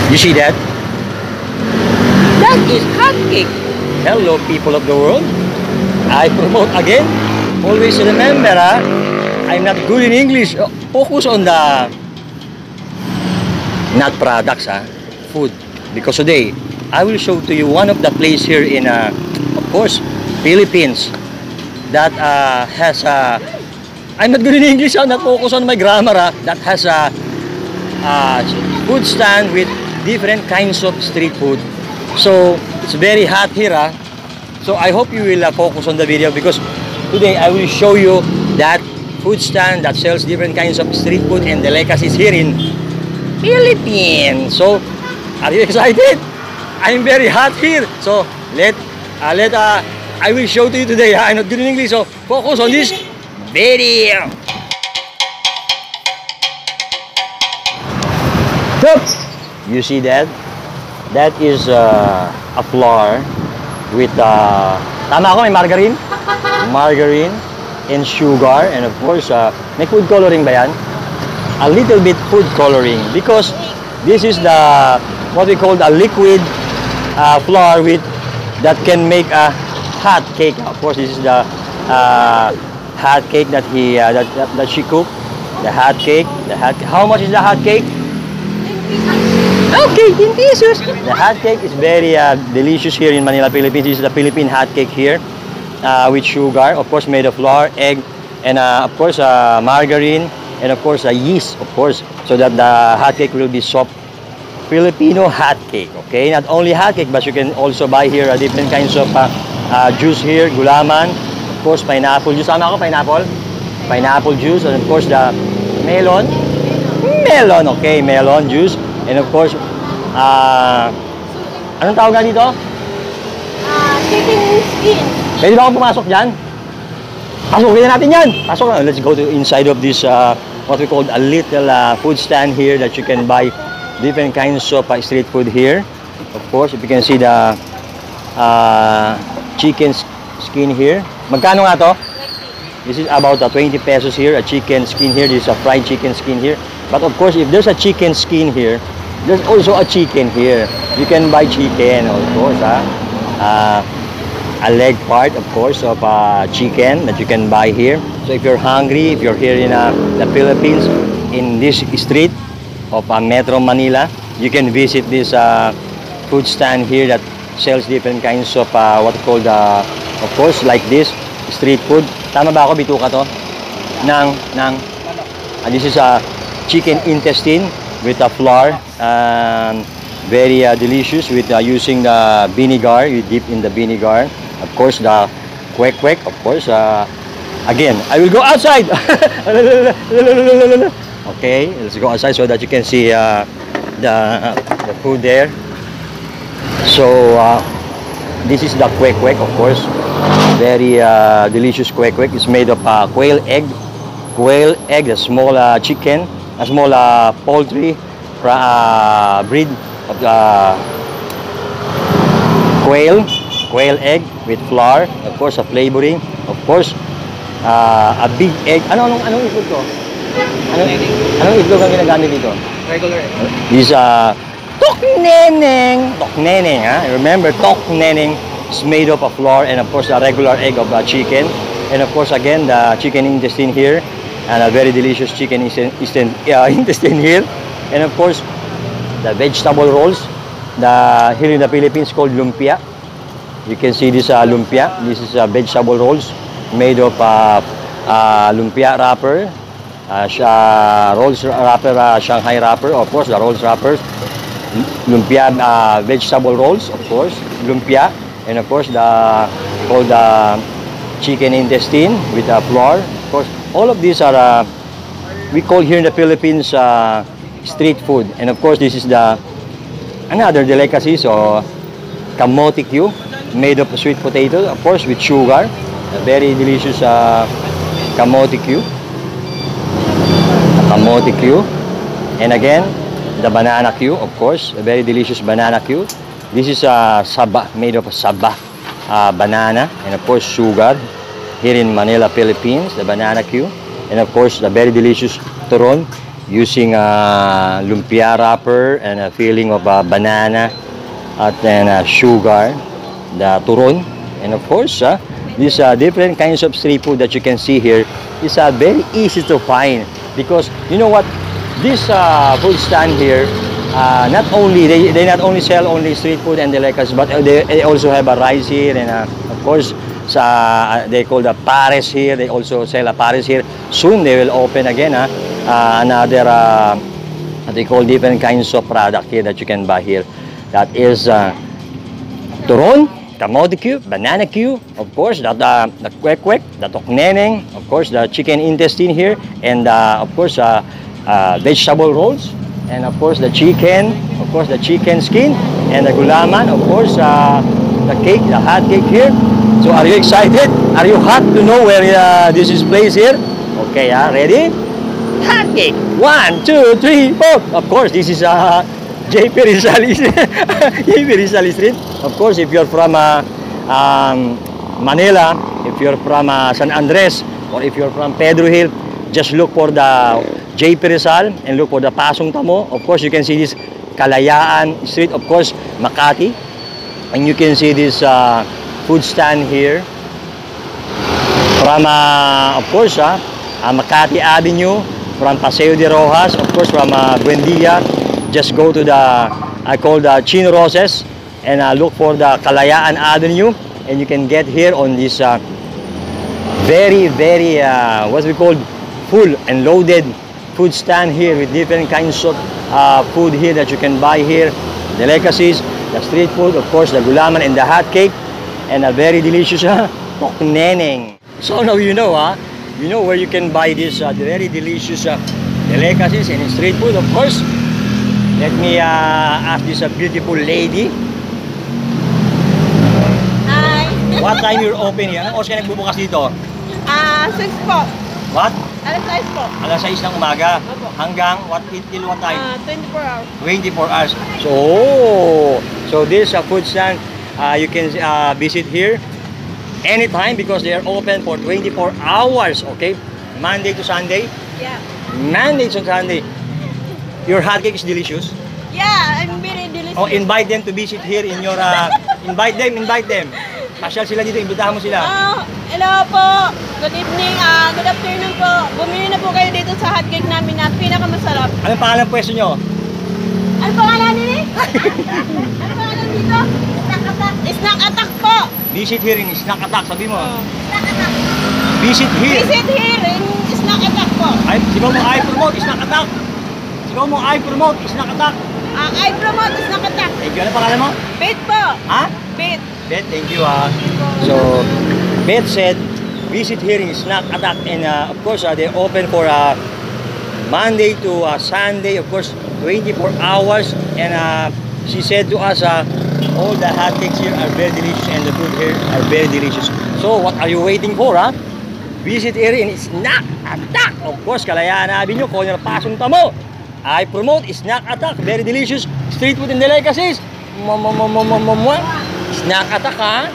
You see that? That is hot cake. Hello, people of the world. I promote again. Always remember, I'm not good in English. Focus on the not products, food. Because today, I will show to you one of the place here in, of course, Philippines that has I'm not good in English, not focus on my grammar, that has a food stand with different kinds of street food. So it's very hot here, so I hope you will focus on the video, because today I will show you that food stand that sells different kinds of street food and delicacies here in Philippines. So are you excited? I'm very hot here, so I will show to you today. I'm not good in English, so focus on this video. You see that? That is a flour with tama ako, may margarine? Margarine and sugar, and of course, may food coloring ba yan? A little bit food coloring, because this is the what we call a liquid flour with that can make a hot cake. Of course, this is the hot cake that she cooked. The hot cake. How much is the hot cake? Okay, 10 pesos. The hot cake is very delicious here in Manila, Philippines. This is the Philippine hot cake here with sugar, of course, made of flour, egg, and of course margarine, and of course yeast, of course, so that the hot cake will be soft. Filipino hot cake, okay? Not only hot cake, but you can also buy here different kinds of juice here, gulaman, of course, pineapple juice. Sama ako, pineapple? Pineapple juice, and of course the melon, okay, melon juice, and of course, anong tawag nga dito? Chicken skin. Pwede ba akong pumasok dyan? Pasukin na natin yan! Pasok na. Let's go to inside of this, what we call a little food stand here that you can buy different kinds of street food here. Of course, if you can see the chicken skin here. Magkano nga to? This is about 20 pesos here, a chicken skin here. This is a fried chicken skin here. But of course, if there's a chicken skin here, there's also a chicken here. You can buy chicken, of course, a leg part, of course, of chicken that you can buy here. So if you're hungry, if you're here in the Philippines, in this street of Metro Manila, you can visit this food stand here that sells different kinds of what called, of course, like this street food. Tama ba ako? Bituka to? This is a chicken intestine with a flour, very delicious with using the vinegar. You dip in the vinegar. Of course, the kwek, of course. Again, I will go outside. Okay, let's go outside so that you can see the food there. So this is the kwek, of course. Very delicious kwek. It's made of quail egg, the small chicken, a small poultry breed of quail egg with flour, of course, a flavoring, of course, a big egg. Anong itlog to? Anong itlog ang ginagamit dito? Regular. This tok neneng. Remember, tok neneng is made of a flour and of course a regular egg of chicken, and of course again the chicken intestine here, and a very delicious chicken intestine here, and of course the vegetable rolls, here in the Philippines called lumpia. You can see this lumpia. This is vegetable rolls made of lumpia wrapper, rolls wrapper, Shanghai wrapper, of course the rolls wrappers, lumpia vegetable rolls, of course, lumpia, and of course called chicken intestine with flour. Of course, all of these are we call here in the Philippines street food, and of course this is another delicacy, so kamote Q, made of sweet potato, of course, with sugar. A very delicious kamote Q. And again, the banana Q, of course, a very delicious banana Q. This is saba, made of saba banana, and of course sugar. Here in Manila, Philippines, the banana Q. And of course, the very delicious turon, using a lumpia wrapper and a filling of banana at then sugar, the turon, and of course these different kinds of street food that you can see here is very easy to find, because you know what, this food stand here, not only they not only sell only street food and delicacies, but they also have a rice here, and of course they call the pares here. They also sell a pares here. Soon they will open again another they call different kinds of product here that you can buy here. That is turon, kamote cube, banana cube, of course the kwek-kwek, the tokneneng, of course the chicken intestine here, and of course vegetable rolls, and of course the chicken, of course the chicken skin, and the gulaman, of course the cake, the hot cake here. So are you excited? Are you hot to know where this is placed here? Okay, ready? Hot cake. 1, 2, 3, 4. Of course, this is JP Rizal JP Rizal Street. Of course, if you're from Manila, if you're from San Andres, or if you're from Pedro Hill, just look for the JP Rizal and look for the Pasong Tamo. Of course, you can see this Kalayaan Street, of course, Makati. And you can see this food stand here from, of course, Makati Avenue, from Paseo de Rojas, of course, from Buendia. Just go to the, I call the Chino Roses, and look for the Kalayaan Avenue, and you can get here on this very, very, what we call full and loaded food stand here with different kinds of food here that you can buy here. Delicacies, the street food, of course, the gulaman and the hot cake, and a very delicious tokneneng. So now you know, you know where you can buy this very delicious delicacies and street food, of course. Let me ask this beautiful lady. Hi. What time you're open here? Anong oras ka nagbubukas dito? 6 po. What? Alas 6 po. Alas 6 ng umaga. Opo. Hanggang what till what time? 24 hours. 24 hours. So this food stand, you can visit here anytime because they are open for 24 hours, okay? Monday to Sunday. Yeah. Monday to Sunday. Your hot cake is delicious. Yeah, I'm very delicious. Oh, invite them to visit here in your invite them. Pasyal sila dito, imbitahan mo sila. Hello po. Good evening. Good afternoon po. Bumili na po kayo dito sa hotcake namin na pinakamasarap. Anong pangalan pwesto nyo? Ano pangalan nila? Ano pangalan dito? Snack Attack. Snack Attack po. Visit here in Snack Attack, sabi mo. Snack Attack. Visit here. Visit here in Snack Attack po. Ay, sigaw mo I promote Snack Attack. Sigaw mo I promote Snack Attack. I promote Snack Attack. Thank you. Ano pangalan mo? Beth po. Ha? Beth. Beth, thank you. So, Beth said, visit here in Snack Attack, and of course, they're open for Monday to Sunday, of course, 24 hours. And she said to us, all the hot cakes here are very delicious, and the food here are very delicious. So, what are you waiting for, Visit here in Snack Attack. Of course, Kalayaan Avenue, corner Pasong Tamo. I promote Snack Attack, very delicious street food and delicacies. Snack Attack,